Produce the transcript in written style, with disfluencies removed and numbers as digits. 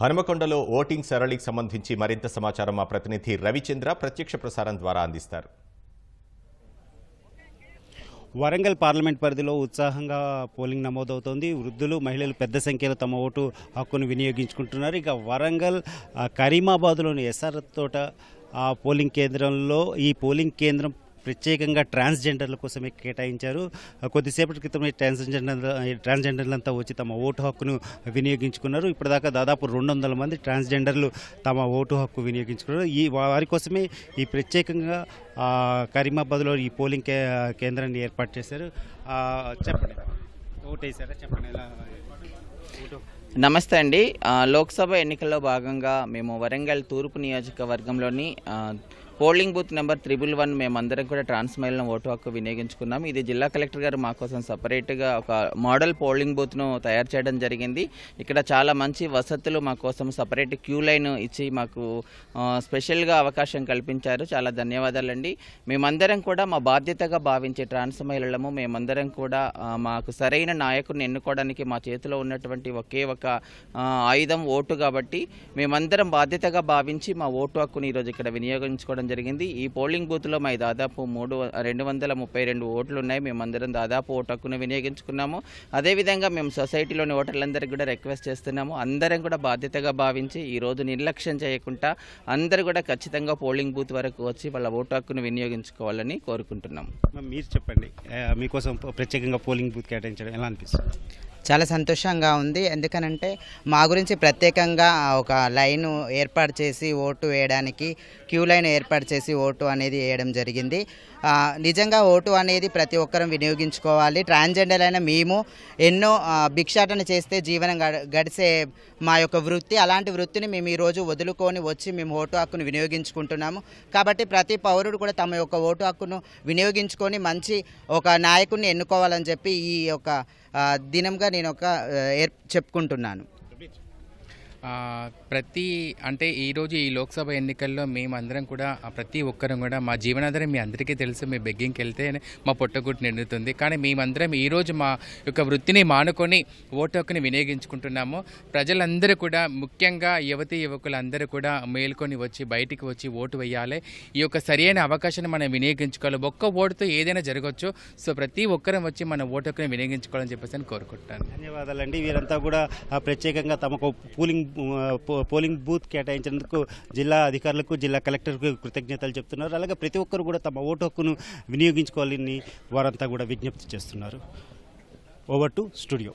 హనుమకొండలో voting సరళికి సంబంధించి మరింత సమాచారం మా ప్రతినిధి రవిచంద్ర ప్రత్యక్ష ప్రసారం ద్వారా అందిస్తారు. వరంగల్ పార్లమెంట్ పరిధిలో ఉత్సాహంగా పోలింగ్ నమోదవుతోంది. వృద్ధులు, మహిళలు పెద్ద సంఖ్యలో తమ ఓటు హక్కును వినియోగించుకుంటున్నారు. ఇక వరంగల్ కరీమాబాద్లోని ఎస్ఆర్ తోట పోలింగ్ కేంద్రంలో ఈ పోలింగ్ కేంద్రం ప్రత్యేకంగా ట్రాన్స్జెండర్ల కోసమే కేటాయించారు. కొద్దిసేపటి క్రితమే ట్రాన్స్జెండర్లంతా వచ్చి తమ ఓటు హక్కును వినియోగించుకున్నారు. ఇప్పటిదాకా దాదాపు 200 మంది ట్రాన్స్జెండర్లు తమ ఓటు హక్కు వినియోగించుకున్నారు. వారి కోసమే ఈ ప్రత్యేకంగా కరీమాబాద్లో ఈ పోలింగ్ కేంద్రాన్ని ఏర్పాటు చేశారు. చెప్పండి, ఓటు వేసారా? చెప్పండి ఎలా ఓటు. నమస్తే అండి. లోక్సభ ఎన్నికల్లో భాగంగా మేము వరంగల్ తూర్పు నియోజకవర్గంలోని పోలింగ్ బూత్ నెంబర్ 111 మేమందరం కూడా ట్రాన్స్మైల్లో ఓటు హక్కు వినియోగించుకున్నాం. ఇది జిల్లా కలెక్టర్ గారు మా కోసం సపరేట్గా ఒక మోడల్ పోలింగ్ బూత్ను తయారు చేయడం జరిగింది. ఇక్కడ చాలా మంచి వసతులు మా కోసం సపరేట్ క్యూ లైన్ ఇచ్చి మాకు స్పెషల్గా అవకాశం కల్పించారు. చాలా ధన్యవాదాలండి. మేమందరం కూడా మా బాధ్యతగా భావించే ట్రాన్స్ మహిళలము. మేమందరం కూడా మాకు సరైన నాయకుడిని ఎన్నుకోవడానికి మా చేతిలో ఉన్నటువంటి ఒకే ఒక ఆయుధం ఓటు కాబట్టి మేమందరం బాధ్యతగా భావించి మా ఓటు హక్కుని ఈరోజు ఇక్కడ వినియోగించుకోవడం జరిగింది. ఈ పోలింగ్ బూత్లో మా దాదాపు 232 ఓట్లు ఉన్నాయి. మేమందరం దాదాపు ఓటు హక్కును వినియోగించుకున్నాము. అదేవిధంగా మేము సొసైటీలోని ఓటర్లందరికీ కూడా రిక్వెస్ట్ చేస్తున్నాము, అందరం కూడా బాధ్యతగా భావించి ఈరోజు నిర్లక్ష్యం చేయకుండా అందరూ కూడా ఖచ్చితంగా పోలింగ్ బూత్ వరకు వచ్చి వాళ్ళ ఓటు హక్కును వినియోగించుకోవాలని కోరుకుంటున్నాము. మీరు చెప్పండి, మీకోసం ప్రత్యేకంగా పోలింగ్ బూత్ కేటాయించడం ఎలా అనిపిస్తుంది? చాలా సంతోషంగా ఉంది. ఎందుకనంటే మా గురించి ప్రత్యేకంగా ఒక లైన్ ఏర్పాటు చేసి ఓటు వేయడానికి క్యూ లైన్ ఏర్పాటు చేసి ఓటు అనేది వేయడం జరిగింది. నిజంగా ఓటు అనేది ప్రతి ఒక్కరం వినియోగించుకోవాలి. ట్రాన్స్జెండర్ అయిన మేము ఎన్నో భిక్షాటన చేస్తే జీవనం గడిసే మా యొక్క వృత్తి, అలాంటి వృత్తిని మేము ఈరోజు వదులుకొని వచ్చి మేము ఓటు హక్కును వినియోగించుకుంటున్నాము. కాబట్టి ప్రతి పౌరుడు కూడా తమ యొక్క ఓటు హక్కును వినియోగించుకొని మంచి ఒక నాయకుడిని ఎన్నుకోవాలని చెప్పి ఈ యొక్క దినంగా నేను చెప్పుకుంటున్నాను. ఈరోజు ఈ లోక్సభ ఎన్నికల్లో మేమందరం కూడా ప్రతి ఒక్కరం కూడా మా జీవనాధారం మీ అందరికీ తెలుసు. మేము బెగ్గింగ్కి వెళ్తే మా పొట్టగుట్టు నిండుతుంది. కానీ మేమందరం ఈరోజు మా యొక్క వృత్తిని మానుకొని ఓటు హక్కుని వినియోగించుకుంటున్నాము. ప్రజలందరూ కూడా, ముఖ్యంగా యువకులందరూ కూడా మేల్కొని వచ్చి బయటికి వచ్చి ఓటు వేయాలి. ఈ యొక్క సరైన అవకాశాన్ని మనం వినియోగించుకోవాలి. ఒక్క ఓటుతో ఏదైనా జరగవచ్చు. సో ప్రతి ఒక్కరం వచ్చి మన ఓటు హక్కుని వినియోగించుకోవాలని చెప్పేసి కోరుకుంటాను. ధన్యవాదాలండి. వీరంతా కూడా ప్రత్యేకంగా తమకు పోలింగ్ బూత్ కేటాయించినందుకు జిల్లా అధికారులకు, జిల్లా కలెక్టర్కు కృతజ్ఞతలు చెప్తున్నారు. అలాగే ప్రతి ఒక్కరు కూడా తమ ఓటు హక్కును వినియోగించుకోవాలని వారంతా కూడా విజ్ఞప్తి చేస్తున్నారు. Over to studio.